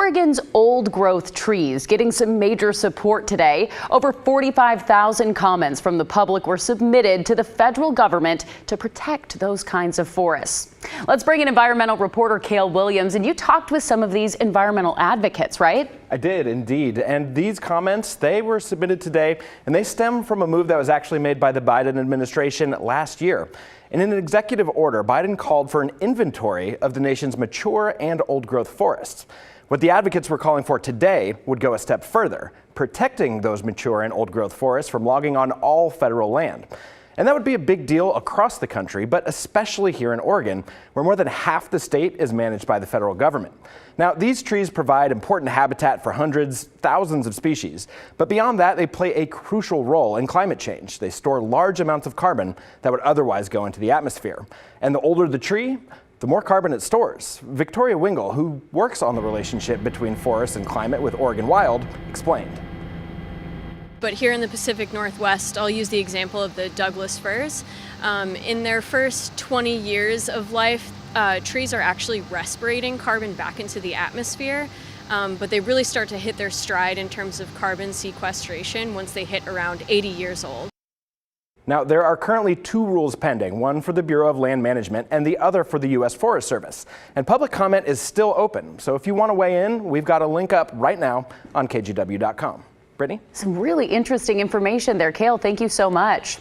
Oregon's old growth trees getting some major support today. Over 45,000 comments from the public were submitted to the federal government to protect those kinds of forests. Let's bring in environmental reporter Cale Williams, and you talked with some of these environmental advocates, right? I did indeed. And these comments, they were submitted today, and they stem from a move that was actually made by the Biden administration last year. In an executive order, Biden called for an inventory of the nation's mature and old-growth forests. What the advocates were calling for today would go a step further, protecting those mature and old-growth forests from logging on all federal land. And that would be a big deal across the country, but especially here in Oregon, where more than half the state is managed by the federal government. Now, these trees provide important habitat for hundreds, thousands of species. But beyond that, they play a crucial role in climate change. They store large amounts of carbon that would otherwise go into the atmosphere. And the older the tree, the more carbon it stores. Victoria Wingle, who works on the relationship between forests and climate with Oregon Wild, explained. But here in the Pacific Northwest, I'll use the example of the Douglas firs. In their first 20 years of life, trees are actually respirating carbon back into the atmosphere, but they really start to hit their stride in terms of carbon sequestration once they hit around 80 years old. Now, there are currently two rules pending, one for the Bureau of Land Management and the other for the U.S. Forest Service. And public comment is still open. So if you want to weigh in, we've got a link up right now on kgw.com. Brittany? Some really interesting information there, Cale. Thank you so much.